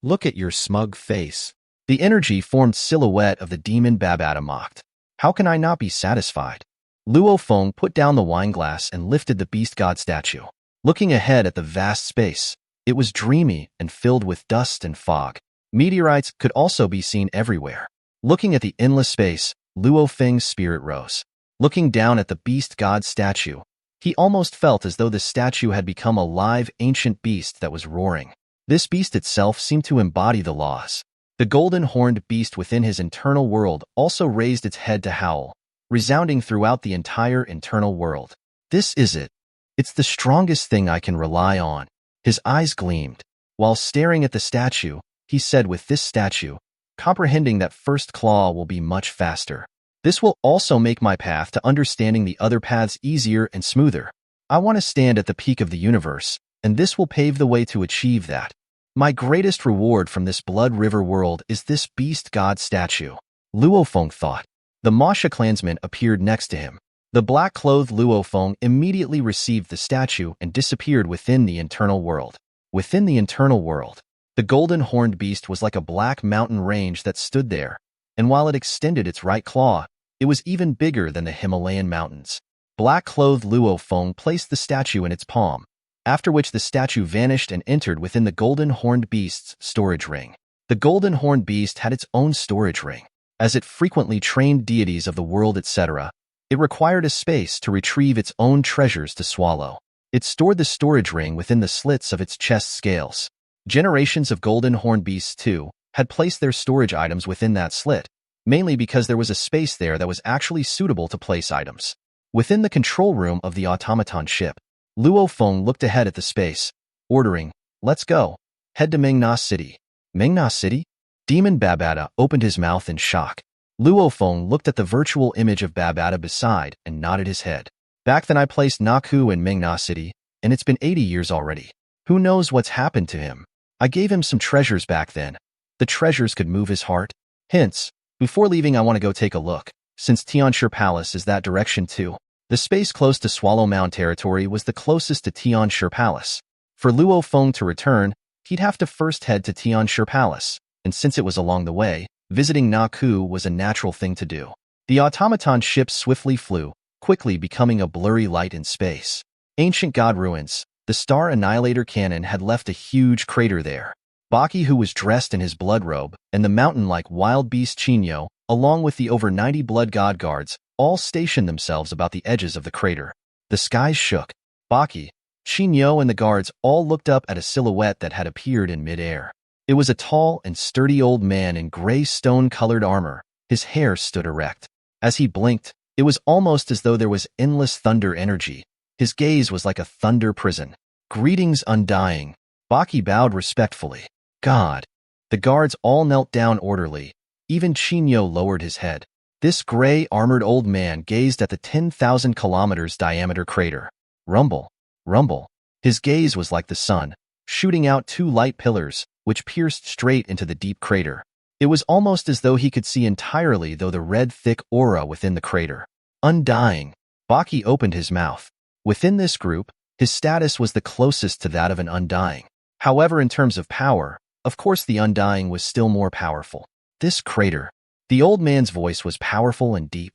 Look at your smug face. The energy-formed silhouette of the demon Babata mocked. How can I not be satisfied? Luo Feng put down the wineglass and lifted the beast god statue. Looking ahead at the vast space, it was dreamy and filled with dust and fog. Meteorites could also be seen everywhere. Looking at the endless space, Luo Feng's spirit rose. Looking down at the beast god statue, he almost felt as though the statue had become a live, ancient beast that was roaring. This beast itself seemed to embody the laws. The golden-horned beast within his internal world also raised its head to howl, resounding throughout the entire internal world. This is it. It's the strongest thing I can rely on. His eyes gleamed. While staring at the statue, he said, with this statue, comprehending that first claw will be much faster. This will also make my path to understanding the other paths easier and smoother. I want to stand at the peak of the universe, and this will pave the way to achieve that. My greatest reward from this Blood River world is this beast god statue. Luo Feng thought. The Masha clansman appeared next to him. The black-clothed Luo Feng immediately received the statue and disappeared within the internal world. Within the internal world, the golden-horned beast was like a black mountain range that stood there, and while it extended its right claw, it was even bigger than the Himalayan mountains. Black-clothed Luo Feng placed the statue in its palm, after which the statue vanished and entered within the golden-horned beast's storage ring. The golden-horned beast had its own storage ring. As it frequently trained deities of the world, etc., it required a space to retrieve its own treasures to swallow. It stored the storage ring within the slits of its chest scales. Generations of golden-horned beasts, too, had placed their storage items within that slit, mainly because there was a space there that was actually suitable to place items. Within the control room of the automaton ship, Luo Feng looked ahead at the space, ordering, "Let's go. Head to Mengna City." Mengna City? Demon Babata opened his mouth in shock. Luo Feng looked at the virtual image of Babata beside and nodded his head. Back then I placed Naku in Mengna City, and it's been 80 years already. Who knows what's happened to him? I gave him some treasures back then. The treasures could move his heart. Hence, before leaving I want to go take a look, since Tianshi Palace is that direction too. The space close to Swallow Mound territory was the closest to Tianshi Palace. For Luo Feng to return, he'd have to first head to Tianshi Palace, and since it was along the way, visiting Naku was a natural thing to do. The automaton ship swiftly flew, quickly becoming a blurry light in space. Ancient god ruins. The Star Annihilator cannon had left a huge crater there. Baki, who was dressed in his blood robe, and the mountain-like wild beast Chinyo, along with the over 90 blood god guards, all stationed themselves about the edges of the crater. The skies shook. Baki, Chinyo, and the guards all looked up at a silhouette that had appeared in midair. It was a tall and sturdy old man in gray stone-colored armor. His hair stood erect. As he blinked, it was almost as though there was endless thunder energy. His gaze was like a thunder prison. "Greetings, Undying." Baki bowed respectfully. "God." The guards all knelt down orderly. Even Chinyo lowered his head. This gray, armored old man gazed at the 10,000 kilometers diameter crater. Rumble, rumble. His gaze was like the sun, shooting out two light pillars, which pierced straight into the deep crater. It was almost as though he could see entirely through the red, thick aura within the crater. Undying. Baki opened his mouth. Within this group, his status was the closest to that of an Undying. However, in terms of power, of course the Undying was still more powerful. This crater. The old man's voice was powerful and deep.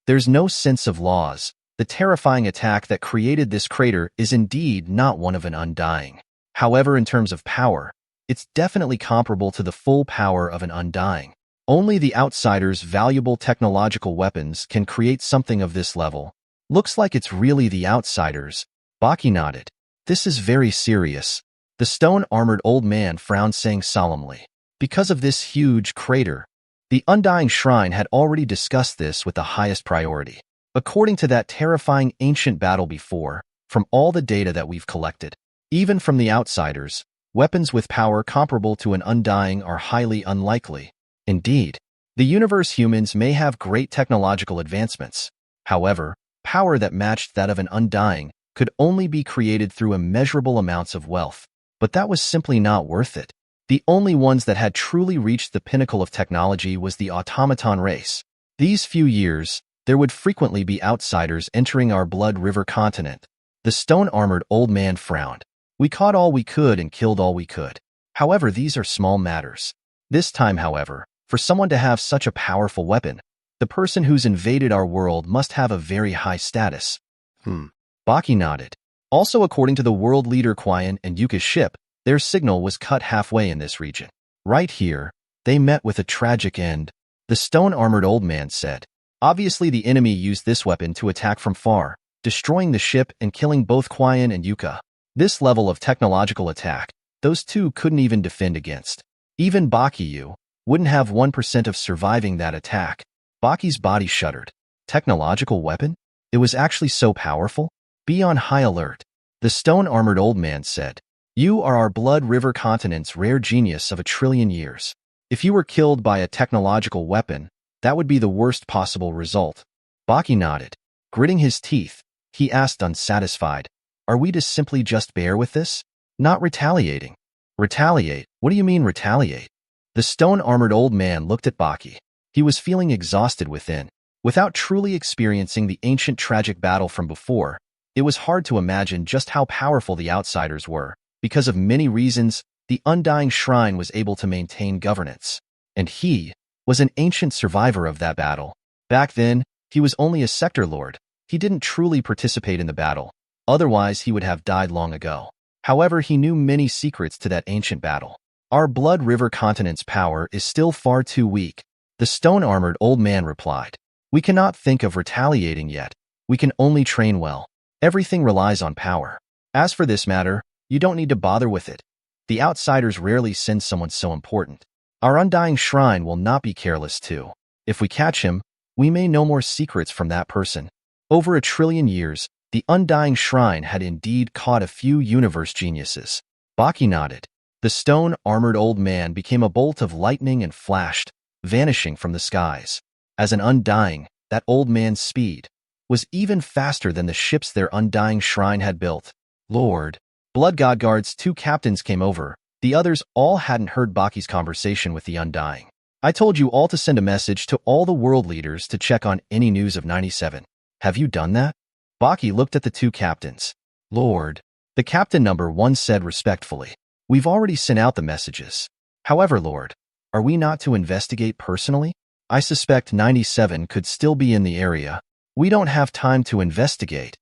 There's no sense of laws. The terrifying attack that created this crater is indeed not one of an Undying. However, in terms of power, it's definitely comparable to the full power of an Undying. Only the Outsider's valuable technological weapons can create something of this level. Looks like it's really the Outsiders. Baki nodded. This is very serious. The stone-armored old man frowned, saying solemnly, "Because of this huge crater." The Undying Shrine had already discussed this with the highest priority. According to that terrifying ancient battle before, from all the data that we've collected, even from the Outsiders, weapons with power comparable to an Undying are highly unlikely. Indeed, the universe humans may have great technological advancements. However, power that matched that of an Undying could only be created through immeasurable amounts of wealth. But that was simply not worth it. The only ones that had truly reached the pinnacle of technology was the automaton race. These few years, there would frequently be outsiders entering our Blood River continent. The stone-armored old man frowned. We caught all we could and killed all we could. However, these are small matters. This time, however, for someone to have such a powerful weapon, the person who's invaded our world must have a very high status. Baki nodded. Also, according to the world leader Quian and Yuka's ship, their signal was cut halfway in this region. Right here, they met with a tragic end, the stone-armored old man said. Obviously, the enemy used this weapon to attack from far, destroying the ship and killing both Quian and Yuka. This level of technological attack, those two couldn't even defend against. Even Baki wouldn't have 1% of surviving that attack. Baki's body shuddered. Technological weapon? It was actually so powerful? Be on high alert. The stone-armored old man said. You are our Blood River continent's rare genius of 1 trillion years. If you were killed by a technological weapon, that would be the worst possible result. Baki nodded. Gritting his teeth, he asked unsatisfied, are we to simply just bear with this? Not retaliating. Retaliate? What do you mean retaliate? The stone-armored old man looked at Baki. He was feeling exhausted within. Without truly experiencing the ancient tragic battle from before, it was hard to imagine just how powerful the outsiders were. Because of many reasons, the Undying Shrine was able to maintain governance. And he was an ancient survivor of that battle. Back then, he was only a sector lord. He didn't truly participate in the battle. Otherwise, he would have died long ago. However, he knew many secrets to that ancient battle. Our Blood River continent's power is still far too weak, the stone-armored old man replied. We cannot think of retaliating yet. We can only train well. Everything relies on power. As for this matter, you don't need to bother with it. The outsiders rarely send someone so important. Our Undying Shrine will not be careless too. If we catch him, we may know more secrets from that person. Over 1 trillion years, the Undying Shrine had indeed caught a few universe geniuses. Baki nodded. The stone-armored old man became a bolt of lightning and flashed, vanishing from the skies. As an Undying, that old man's speed was even faster than the ships their Undying Shrine had built. Lord, Blood God Guard's 2 captains came over. The others all hadn't heard Baki's conversation with the Undying. I told you all to send a message to all the world leaders to check on any news of 97. Have you done that? Baki looked at the 2 captains. Lord, the captain number 1 said respectfully. We've already sent out the messages. However, Lord, are we not to investigate personally? I suspect 97 could still be in the area. We don't have time to investigate.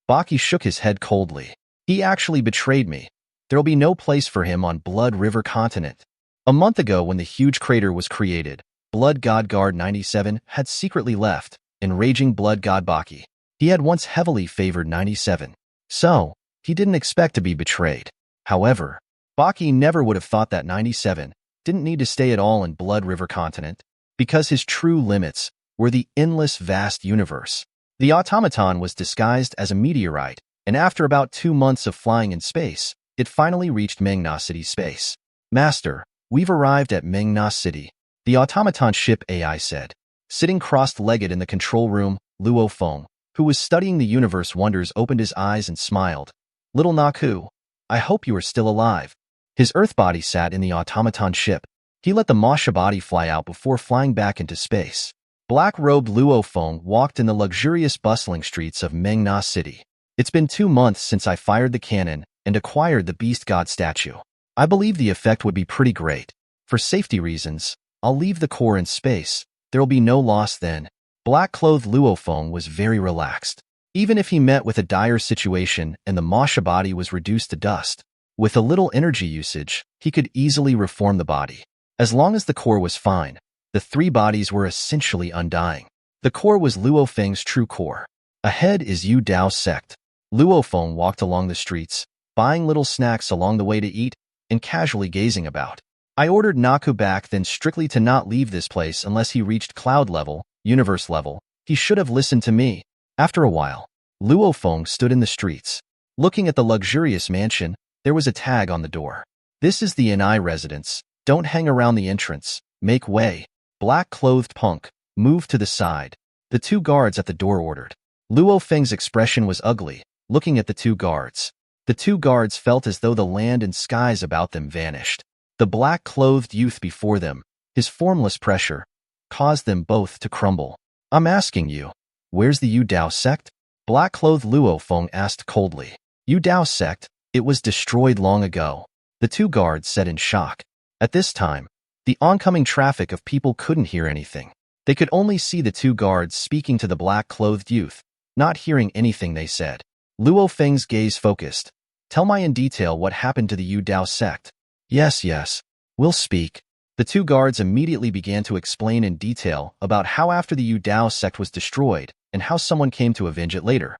Baki shook his head coldly. He actually betrayed me. There'll be no place for him on Blood River continent. A month ago when the huge crater was created, Blood God Guard 97 had secretly left, enraging Blood God Baki. He had once heavily favored 97. So, he didn't expect to be betrayed. However, Baki never would have thought that 97 didn't need to stay at all in Blood River continent, because his true limits were the endless vast universe. The automaton was disguised as a meteorite, and after about 2 months of flying in space, it finally reached Mengna City space. Master, we've arrived at Mengna City, the automaton ship AI said. Sitting crossed-legged in the control room, Luo Feng, who was studying the universe wonders, opened his eyes and smiled. Little Naku, I hope you are still alive. His earth body sat in the automaton ship. He let the Masha body fly out before flying back into space. Black-robed Luo Feng walked in the luxurious bustling streets of Mengna City. It's been 2 months since I fired the cannon and acquired the Beast God statue. I believe the effect would be pretty great. For safety reasons, I'll leave the core in space. There'll be no loss then. Black-clothed Luo Feng was very relaxed. Even if he met with a dire situation and the Masha body was reduced to dust, with a little energy usage, he could easily reform the body. As long as the core was fine, the 3 bodies were essentially undying. The core was Luo Feng's true core. Ahead is Yu Dao sect. Luo Feng walked along the streets, buying little snacks along the way to eat, and casually gazing about. I ordered Naku back then strictly to not leave this place unless he reached cloud level, universe level. He should have listened to me. After a while, Luo Feng stood in the streets. Looking at the luxurious mansion, there was a tag on the door. This is the NI residence. Don't hang around the entrance. Make way. Black-clothed punk, move to the side. The 2 guards at the door ordered. Luo Feng's expression was ugly, looking at the 2 guards. The 2 guards felt as though the land and skies about them vanished. The black-clothed youth before them, his formless pressure, caused them both to crumble. I'm asking you, where's the Yu Dao sect? Black-clothed Luo Feng asked coldly. Yu Dao sect? It was destroyed long ago. the two guards said in shock. At this time, the oncoming traffic of people couldn't hear anything. They could only see the two guards speaking to the black-clothed youth, not hearing anything they said. Luo Feng's gaze focused. Tell me in detail what happened to the Yu Dao sect. Yes, we'll speak. The two guards immediately began to explain in detail about how after the Yu Dao sect was destroyed and how someone came to avenge it later.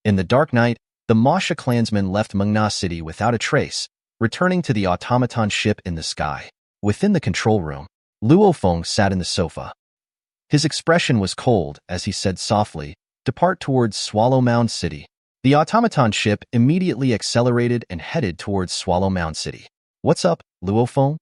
In the dark night, the Masha clansmen left Mengna city without a trace, returning to the automaton ship in the sky. Within the control room, Luo Feng sat in the sofa. His expression was cold as he said softly, "Depart towards Swallow Mound City." The automaton ship immediately accelerated and headed towards Swallow Mound City. What's up, Luo Feng?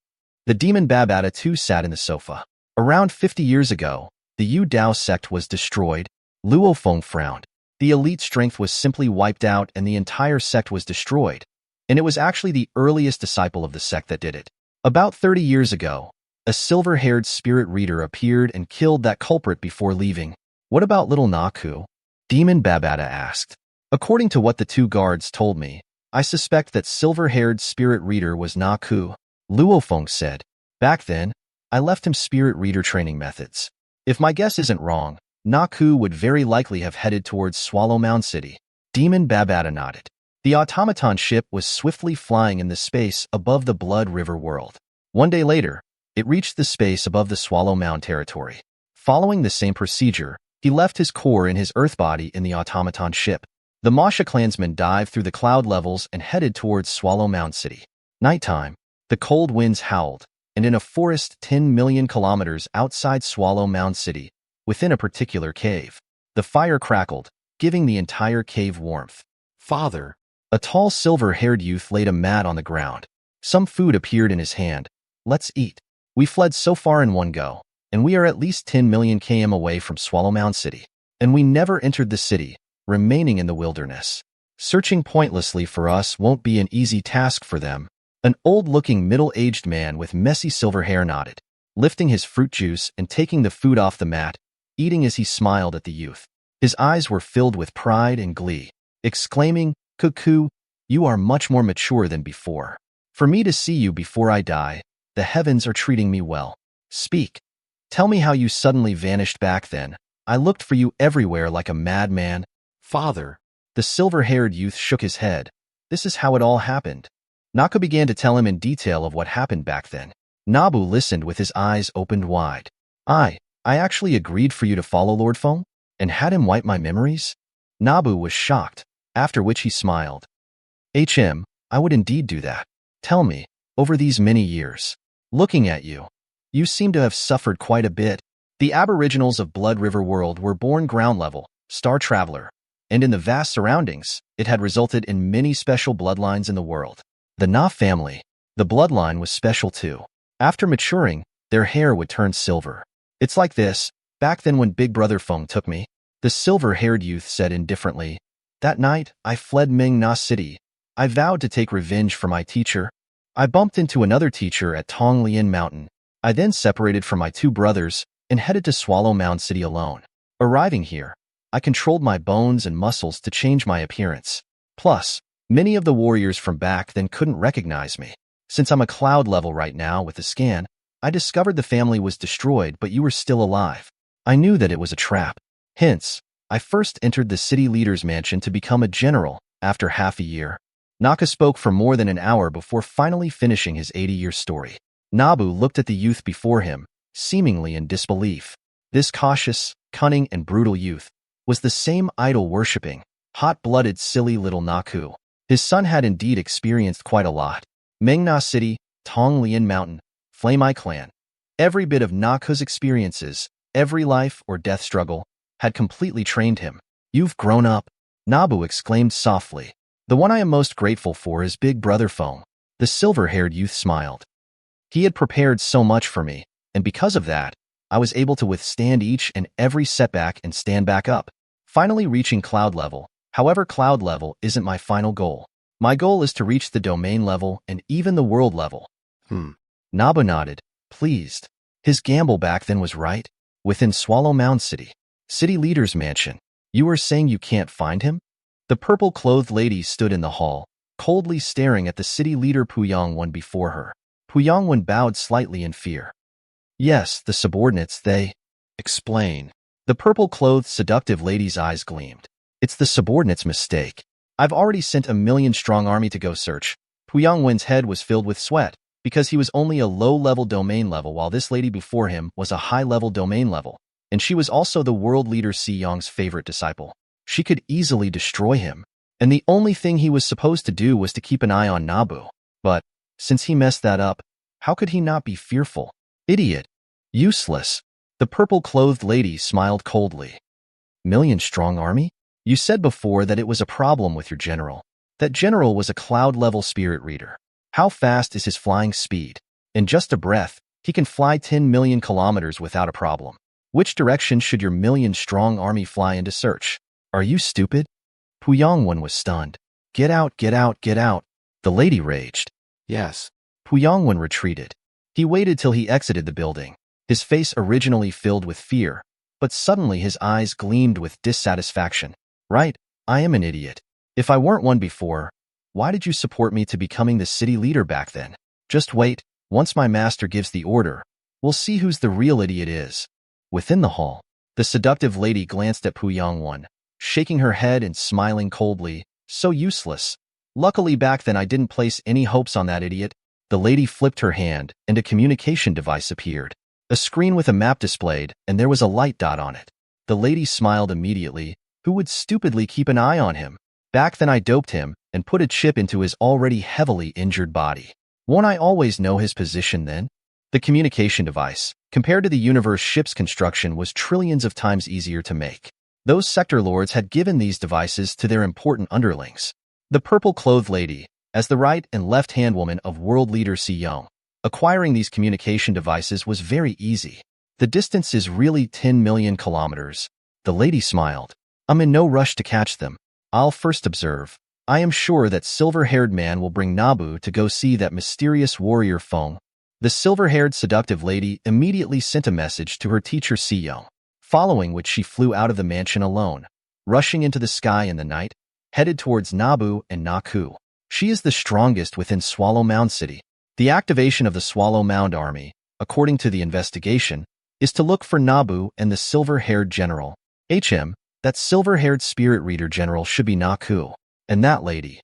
The demon Babata too sat in the sofa. Around 50 years ago, the Yu Dao sect was destroyed. Luo Feng frowned. The elite strength was simply wiped out and the entire sect was destroyed. And it was actually the earliest disciple of the sect that did it. About 30 years ago, a silver-haired spirit reader appeared and killed that culprit before leaving. What about little Naku? Demon Babata asked. According to what the two guards told me, I suspect that silver-haired spirit reader was Naku. Luo Feng said. Back then, I left him spirit reader training methods. If my guess isn't wrong, Naku would very likely have headed towards Swallow Mound City. Demon Babata nodded. The automaton ship was swiftly flying in the space above the Blood River world. One day later, it reached the space above the Swallow Mound territory. Following the same procedure, he left his core in his earth body in the automaton ship. The Masha clansmen dived through the cloud levels and headed towards Swallow Mound City. Nighttime, the cold winds howled, and in a forest 10 million kilometers outside Swallow Mound City, within a particular cave, the fire crackled, giving the entire cave warmth. Father, a tall silver-haired youth laid a mat on the ground. Some food appeared in his hand. Let's eat. We fled so far in one go, and we are at least 10 million km away from Swallow Mound City. And we never entered the city, remaining in the wilderness. Searching pointlessly for us won't be an easy task for them. An old-looking middle-aged man with messy silver hair nodded, lifting his fruit juice and taking the food off the mat, eating as he smiled at the youth. His eyes were filled with pride and glee, exclaiming, "Cuckoo, you are much more mature than before. For me to see you before I die, the heavens are treating me well. Speak. Tell me how you suddenly vanished back then. I looked for you everywhere like a madman." Father. The silver-haired youth shook his head. This is how it all happened. Naka began to tell him in detail of what happened back then. Nabu listened with his eyes opened wide. I actually agreed for you to follow Lord Feng? And had him wipe my memories? Nabu was shocked, after which he smiled. I would indeed do that. Tell me, over these many years, looking at you, you seem to have suffered quite a bit. The aboriginals of Blood River World were born ground level, star traveler, and in the vast surroundings, it had resulted in many special bloodlines in the world. The Na family, the bloodline was special too. After maturing, their hair would turn silver. It's like this, back then when Big Brother Feng took me, the silver-haired youth said indifferently. That night, I fled Mengna city. I vowed to take revenge for my teacher. I bumped into another teacher at Tonglian Mountain. I then separated from my two brothers and headed to Swallow Mound City alone. Arriving here, I controlled my bones and muscles to change my appearance. Plus, many of the warriors from back then couldn't recognize me. Since I'm a cloud level right now with the scan, I discovered the family was destroyed but you were still alive. I knew that it was a trap. Hence, I first entered the city leader's mansion to become a general after half a year. Naka spoke for more than an hour before finally finishing his 80-year story. Nabu looked at the youth before him, seemingly in disbelief. This cautious, cunning, and brutal youth was the same idol-worshipping, hot-blooded, silly little Naku. His son had indeed experienced quite a lot. Mengna City, Tonglian Mountain, Flame Eye Clan. Every bit of Naku's experiences, every life or death struggle, had completely trained him. You've grown up, Nabu exclaimed softly. The one I am most grateful for is Big Brother Feng. The silver-haired youth smiled. He had prepared so much for me, and because of that, I was able to withstand each and every setback and stand back up, finally reaching cloud level. However, cloud level isn't my final goal. My goal is to reach the domain level and even the world level. Nabu nodded, pleased. His gamble back then was right. Within Swallow Mound City, city leader's mansion. You were saying you can't find him? The purple-clothed lady stood in the hall, coldly staring at the city leader Pu Yongwen before her. Pu Yongwen bowed slightly in fear. Yes, the subordinates, they... Explain. The purple-clothed seductive lady's eyes gleamed. It's the subordinates' mistake. I've already sent a million-strong army to go search. Pu Yongwen's head was filled with sweat, because he was only a low-level domain level while this lady before him was a high-level domain level, and she was also the world leader Si Yong's favorite disciple. She could easily destroy him, and the only thing he was supposed to do was to keep an eye on Nabu. But, since he messed that up, how could he not be fearful? Idiot. Useless. The purple-clothed lady smiled coldly. Million-strong army? You said before that it was a problem with your general. That general was a cloud-level spirit reader. How fast is his flying speed? In just a breath, he can fly 10 million kilometers without a problem. Which direction should your million-strong army fly into search? Are you stupid? Pu Yongwen was stunned. Get out, get out, get out. The lady raged. Yes. Pu Yongwen retreated. He waited till he exited the building, his face originally filled with fear, but suddenly his eyes gleamed with dissatisfaction. Right, I am an idiot. If I weren't one before, why did you support me to becoming the city leader back then? Just wait, once my master gives the order, we'll see who's the real idiot is. Within the hall, the seductive lady glanced at Pu Yongwen, shaking her head and smiling coldly. So useless. Luckily back then I didn't place any hopes on that idiot. The lady flipped her hand, and a communication device appeared. A screen with a map displayed, and there was a light dot on it. The lady smiled immediately. Who would stupidly keep an eye on him? Back then I doped him and put a chip into his already heavily injured body. Won't I always know his position then? The communication device, compared to the universe ship's construction, was trillions of times easier to make. Those sector lords had given these devices to their important underlings. The purple-clothed lady, as the right and left-hand woman of world leader Si Yong, acquiring these communication devices was very easy. The distance is really 10 million kilometers. The lady smiled. I'm in no rush to catch them. I'll first observe. I am sure that silver-haired man will bring Nabu to go see that mysterious warrior Feng. The silver-haired seductive lady immediately sent a message to her teacher Si Yong, following which she flew out of the mansion alone, rushing into the sky in the night, headed towards Nabu and Naku. She is the strongest within Swallow Mound City. The activation of the Swallow Mound Army, according to the investigation, is to look for Nabu and the silver-haired general. That silver-haired spirit reader general should be Naku. And that lady.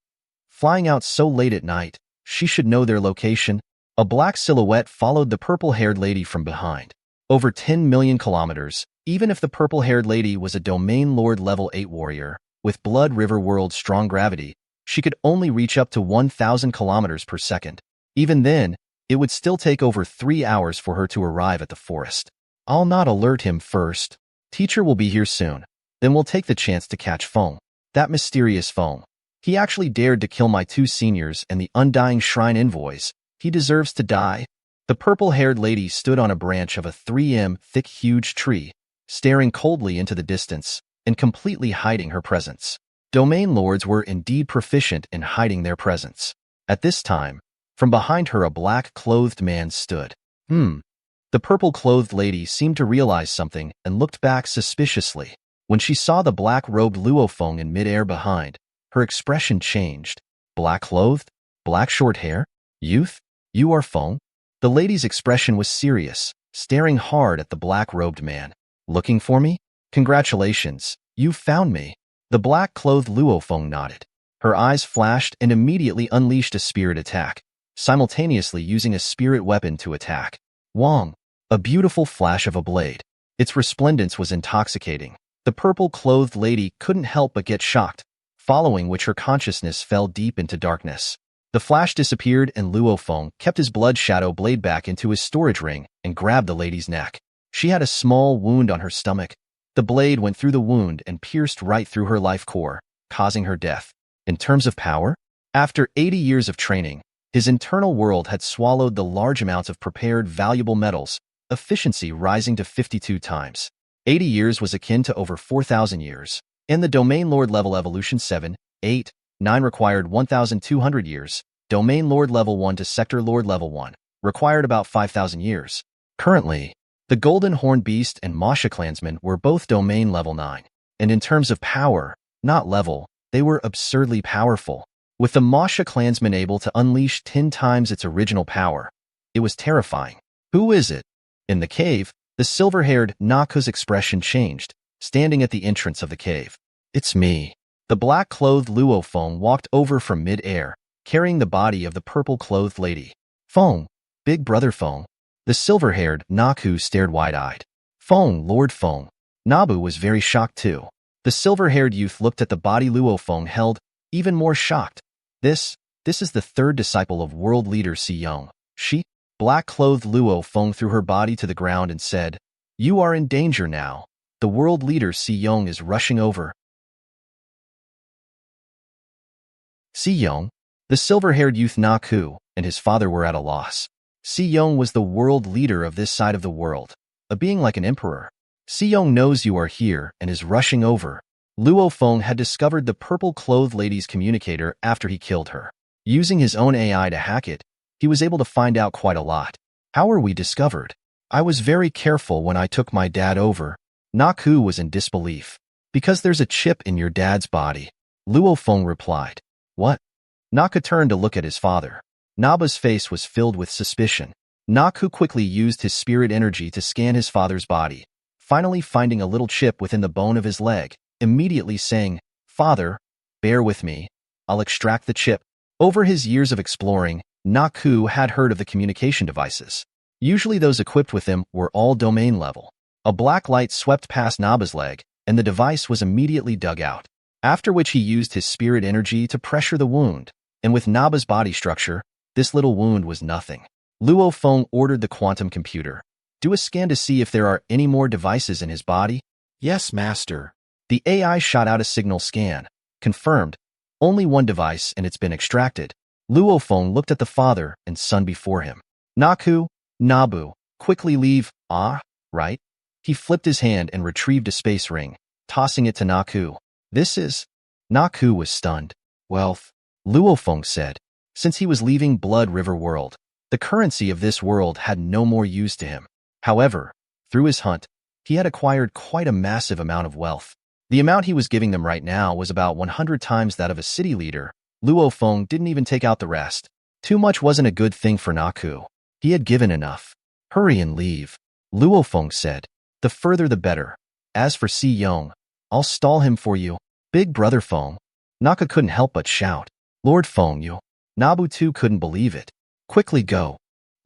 Flying out so late at night, she should know their location. A black silhouette followed the purple-haired lady from behind. Over 10 million kilometers, even if the purple-haired lady was a Domain Lord Level 8 warrior, with Blood River World's strong gravity, she could only reach up to 1,000 kilometers per second. Even then, it would still take over 3 hours for her to arrive at the forest. I'll not alert him first. Teacher will be here soon. Then we'll take the chance to catch Feng. That mysterious Feng. He actually dared to kill my 2 seniors and the Undying Shrine envoys. He deserves to die. The purple-haired lady stood on a branch of a 3m thick huge tree, staring coldly into the distance and completely hiding her presence. Domain lords were indeed proficient in hiding their presence. At this time, from behind her a black-clothed man stood. The purple-clothed lady seemed to realize something and looked back suspiciously. When she saw the black-robed Luo Feng in midair behind, her expression changed. Black-clothed? Black short hair? Youth? You are Feng? The lady's expression was serious, staring hard at the black-robed man. Looking for me? Congratulations, you've found me. The black-clothed Luo Feng nodded. Her eyes flashed and immediately unleashed a spirit attack, simultaneously using a spirit weapon to attack. Wong. A beautiful flash of a blade. Its resplendence was intoxicating. The purple-clothed lady couldn't help but get shocked, following which her consciousness fell deep into darkness. The flash disappeared and Luo Feng kept his blood shadow blade back into his storage ring and grabbed the lady's neck. She had a small wound on her stomach. The blade went through the wound and pierced right through her life core, causing her death. In terms of power, after 80 years of training, his internal world had swallowed the large amounts of prepared valuable metals, efficiency rising to 52 times. 80 years was akin to over 4,000 years. In the Domain Lord level evolution 7, 8, 9 required 1,200 years. Domain Lord level 1 to Sector Lord level 1 required about 5,000 years. Currently, the Golden Horn Beast and Masha Clansman were both Domain level 9. And in terms of power, not level, They were absurdly powerful, with the Masha clansman able to unleash 10 times its original power. It was terrifying. Who is it? In the cave, the silver-haired Naku's expression changed, standing at the entrance of the cave. It's me. The black-clothed Luo Feng walked over from mid-air, carrying the body of the purple-clothed lady. Feng, big brother Feng. The silver-haired Naku stared wide-eyed. Feng, Lord Feng. Nabu was very shocked too. The silver-haired youth looked at the body Luo Feng held, even more shocked. This is the third disciple of world leader Si Yong. She, black-clothed Luo Feng threw her body to the ground and said, "You are in danger now. The world leader Si Yong is rushing over." Si Yong, the silver-haired youth Naku, and his father were at a loss. Si Yong was the world leader of this side of the world, a being like an emperor. Si Yong knows you are here and is rushing over. Luo Feng had discovered the purple-clothed lady's communicator after he killed her. Using his own AI to hack it, he was able to find out quite a lot. How were we discovered? I was very careful when I took my dad over. Naku was in disbelief. Because there's a chip in your dad's body. Luo Feng replied. What? Naku turned to look at his father. Naba's face was filled with suspicion. Naku quickly used his spirit energy to scan his father's body, finally finding a little chip within the bone of his leg, immediately saying, "Father, bear with me. I'll extract the chip." Over his years of exploring, Naku had heard of the communication devices. Usually those equipped with them were all domain level. A black light swept past Naba's leg, and the device was immediately dug out, after which he used his spirit energy to pressure the wound, and with Naba's body structure, this little wound was nothing. Luo Feng ordered the quantum computer. Do a scan to see if there are any more devices in his body? Yes, master. The AI shot out a signal scan. Confirmed. Only one device and it's been extracted. Luo Feng looked at the father and son before him. Naku, Nabu, quickly leave. Ah, right? He flipped his hand and retrieved a space ring, tossing it to Naku. This is... Naku was stunned. Wealth, Luo Feng said. Since he was leaving Blood River World, the currency of this world had no more use to him. However, through his hunt, he had acquired quite a massive amount of wealth. The amount he was giving them right now was about 100 times that of a city leader. Luo Feng didn't even take out the rest. Too much wasn't a good thing for Naku. He had given enough. Hurry and leave, Luo Feng said. The further the better. As for Si Yong, I'll stall him for you. Big brother Feng. Naku couldn't help but shout. Lord Feng, you. Nabu too couldn't believe it. Quickly go.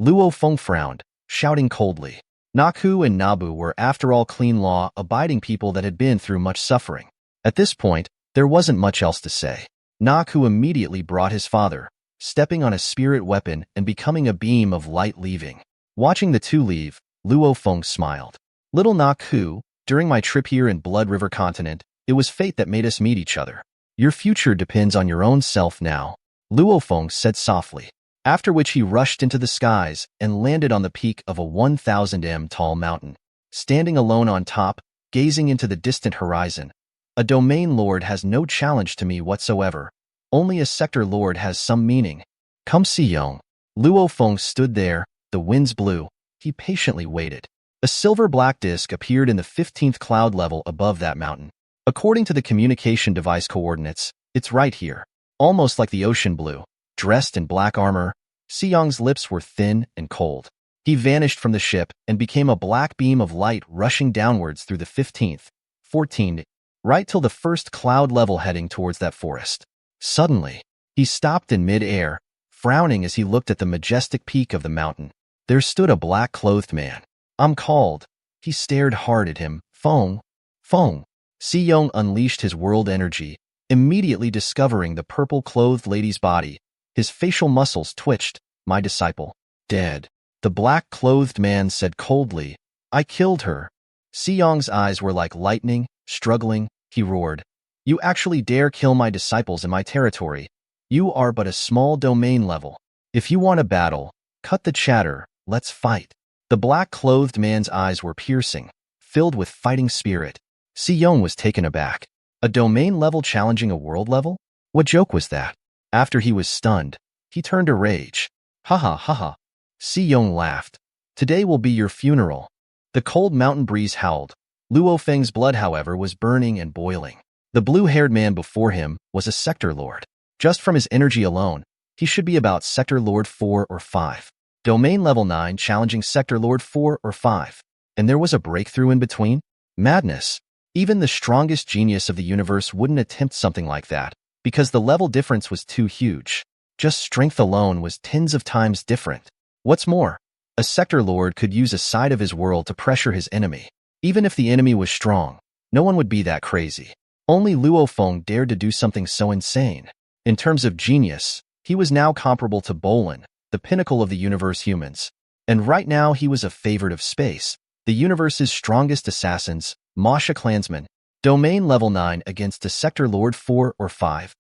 Luo Feng frowned, shouting coldly. Naku and Nabu were after all clean law-abiding people that had been through much suffering. At this point, there wasn't much else to say. Naku immediately brought his father, stepping on a spirit weapon and becoming a beam of light leaving. Watching the two leave, Luo Feng smiled. Little Naku, during my trip here in Blood River Continent, it was fate that made us meet each other. Your future depends on your own self now, Luo Feng said softly, after which he rushed into the skies and landed on the peak of a 1,000 m tall mountain. Standing alone on top, gazing into the distant horizon, a domain lord has no challenge to me whatsoever. Only a sector lord has some meaning. Come Si Yong. Luo Feng stood there, the winds blew. He patiently waited. A silver-black disk appeared in the 15th cloud level above that mountain. According to the communication device coordinates, it's right here. Almost like the ocean blue. Dressed in black armor, Si Yong's lips were thin and cold. He vanished from the ship and became a black beam of light rushing downwards through the 15th, 14th, right till the first cloud level heading towards that forest. Suddenly, he stopped in mid-air, frowning as he looked at the majestic peak of the mountain. There stood a black-clothed man. I'm called. He stared hard at him. Feng. Feng. Si Yong unleashed his world energy, immediately discovering the purple-clothed lady's body. His facial muscles twitched. My disciple. Dead. The black-clothed man said coldly, I killed her. Si Yong's eyes were like lightning, struggling. He roared. You actually dare kill my disciples in my territory. You are but a small domain level. If you want a battle, cut the chatter. Let's fight. The black-clothed man's eyes were piercing, filled with fighting spirit. Si Yong was taken aback. A domain level challenging a world level? What joke was that? After he was stunned, he turned to rage. Ha ha ha ha. Si Yong laughed. Today will be your funeral. The cold mountain breeze howled. Luo Feng's blood, however, was burning and boiling. The blue-haired man before him was a sector lord. Just from his energy alone, he should be about sector lord 4 or 5. Domain level 9 challenging sector lord 4 or 5. And there was a breakthrough in between? Madness. Even the strongest genius of the universe wouldn't attempt something like that, because the level difference was too huge. Just strength alone was tens of times different. What's more, a sector lord could use a side of his world to pressure his enemy. Even if the enemy was strong, no one would be that crazy. Only Luo Feng dared to do something so insane. In terms of genius, he was now comparable to Bolin, the pinnacle of the universe humans. And right now he was a favorite of space, the universe's strongest assassins, Masha clansmen, domain level 9 against a sector lord 4 or 5.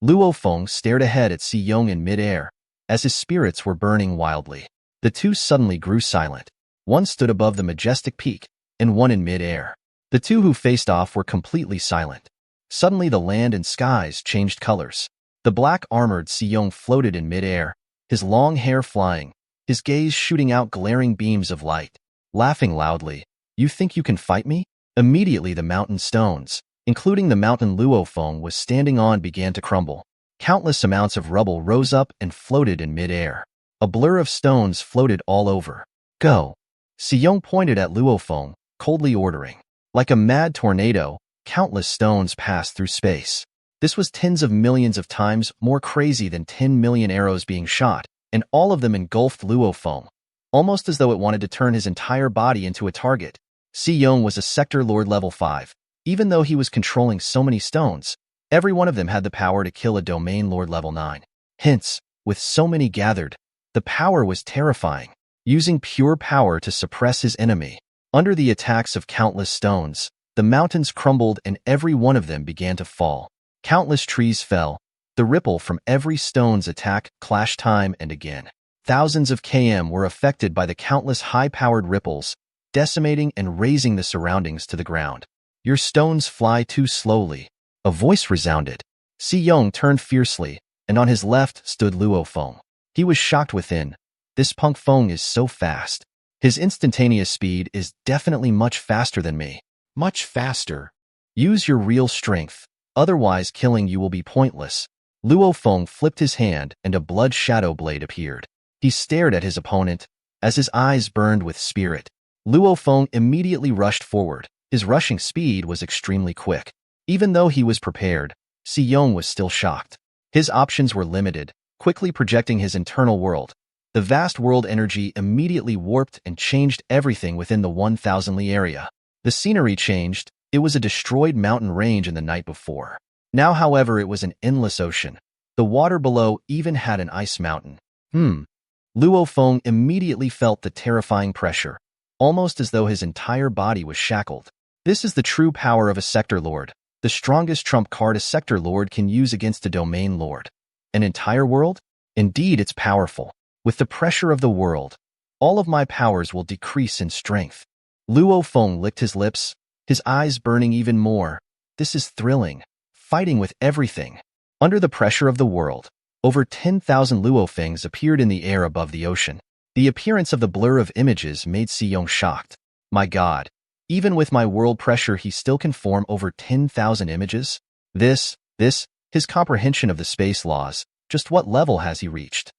Luo Feng stared ahead at Si Yong in mid-air, as his spirits were burning wildly. The two suddenly grew silent. One stood above the majestic peak, and one in mid-air. The two who faced off were completely silent. Suddenly the land and skies changed colors. The black-armored Si Yong floated in mid-air, his long hair flying, his gaze shooting out glaring beams of light. Laughing loudly, "You think you can fight me?" Immediately the mountain stones, including the mountain Luo Feng was standing on, began to crumble. Countless amounts of rubble rose up and floated in mid-air. A blur of stones floated all over. "Go." Si Yong pointed at Luo Feng, coldly ordering. Like a mad tornado, countless stones passed through space. This was tens of millions of times more crazy than 10 million arrows being shot, and all of them engulfed Luo Feng, almost as though it wanted to turn his entire body into a target. Si Yong was a sector lord level 5. Even though he was controlling so many stones, every one of them had the power to kill a domain lord level 9. Hence, with so many gathered, the power was terrifying, using pure power to suppress his enemy. Under the attacks of countless stones, the mountains crumbled and every one of them began to fall. Countless trees fell. The ripple from every stone's attack clashed time and again. Thousands of km were affected by the countless high-powered ripples, decimating and razing the surroundings to the ground. "Your stones fly too slowly," a voice resounded. Si Yong turned fiercely, and on his left stood Luo Feng. He was shocked within. This punk Feng is so fast. His instantaneous speed is definitely much faster than me. Much faster. Use your real strength, otherwise killing you will be pointless. Luo Feng flipped his hand and a blood shadow blade appeared. He stared at his opponent, as his eyes burned with spirit. Luo Feng immediately rushed forward. His rushing speed was extremely quick. Even though he was prepared, Si Yong was still shocked. His options were limited, quickly projecting his internal world. The vast world energy immediately warped and changed everything within the 1,000 li area. The scenery changed. It was a destroyed mountain range in the night before. Now, however, it was an endless ocean. The water below even had an ice mountain. Luo Feng immediately felt the terrifying pressure, almost as though his entire body was shackled. This is the true power of a sector lord, the strongest trump card a sector lord can use against a domain lord. An entire world? Indeed, it's powerful. With the pressure of the world, all of my powers will decrease in strength. Luo Feng licked his lips, his eyes burning even more. This is thrilling, fighting with everything. Under the pressure of the world, over 10,000 Luo Fengs appeared in the air above the ocean. The appearance of the blur of images made Si Yong shocked. My God, even with my world pressure he still can form over 10,000 images? His comprehension of the space laws, just what level has he reached?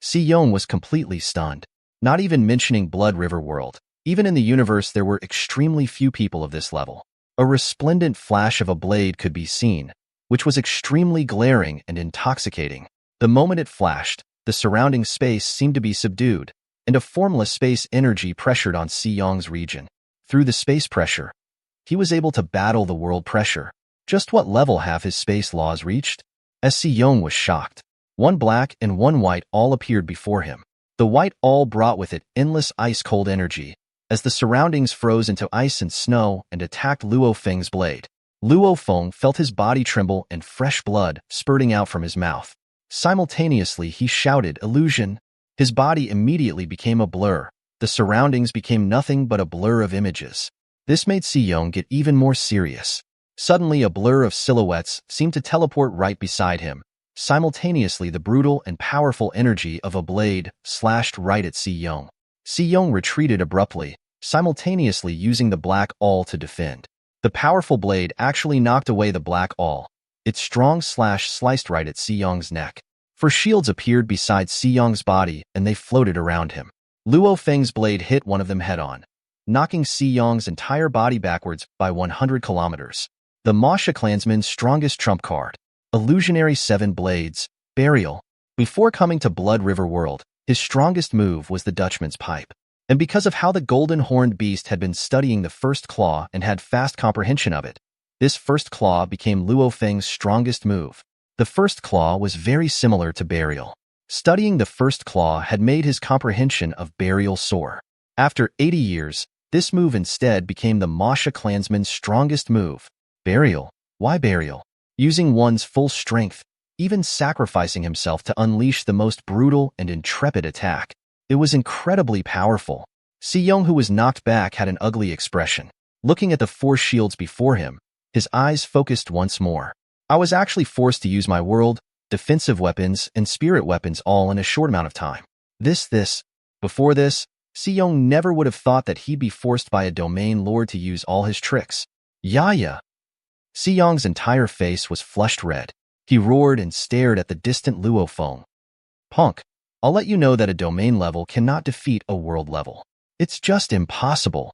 Si Yong was completely stunned, not even mentioning Blood River World. Even in the universe there were extremely few people of this level. A resplendent flash of a blade could be seen, which was extremely glaring and intoxicating. The moment it flashed, the surrounding space seemed to be subdued, and a formless space energy pressured on Si Yong's region. Through the space pressure, he was able to battle the world pressure. Just what level have his space laws reached? As Si Yong was shocked, one black and one white all appeared before him. The white all brought with it endless ice-cold energy, as the surroundings froze into ice and snow and attacked Luo Feng's blade. Luo Feng felt his body tremble and fresh blood spurting out from his mouth. Simultaneously, he shouted, "Illusion!" His body immediately became a blur. The surroundings became nothing but a blur of images. This made Si Yong get even more serious. Suddenly, a blur of silhouettes seemed to teleport right beside him. Simultaneously, the brutal and powerful energy of a blade slashed right at Si Yong. Si Yong retreated abruptly, simultaneously using the black all to defend. The powerful blade actually knocked away the black awl. Its strong slash sliced right at Si Yong's neck. Four shields appeared beside Si Yong's body, and they floated around him. Luo Feng's blade hit one of them head-on, knocking Si Yong's entire body backwards by 100 kilometers. The Masha clansman's strongest trump card. Illusionary 7 Blades, Burial. Before coming to Blood River World, his strongest move was the Dutchman's Pipe. And because of how the golden horned beast had been studying the first claw and had fast comprehension of it, this first claw became Luo Feng's strongest move. The first claw was very similar to Burial. Studying the first claw had made his comprehension of Burial soar. After 80 years, this move instead became the Masha clansman's strongest move. Burial. Why Burial? Using one's full strength, even sacrificing himself to unleash the most brutal and intrepid attack. It was incredibly powerful. Si Yong, who was knocked back, had an ugly expression. Looking at the 4 shields before him, his eyes focused once more. I was actually forced to use my world, defensive weapons, and spirit weapons all in a short amount of time. Before this, Si Yong never would have thought that he'd be forced by a domain lord to use all his tricks. Yeah. Si Yong's entire face was flushed red. He roared and stared at the distant Luo Feng. Punk, I'll let you know that a domain level cannot defeat a world level. It's just impossible.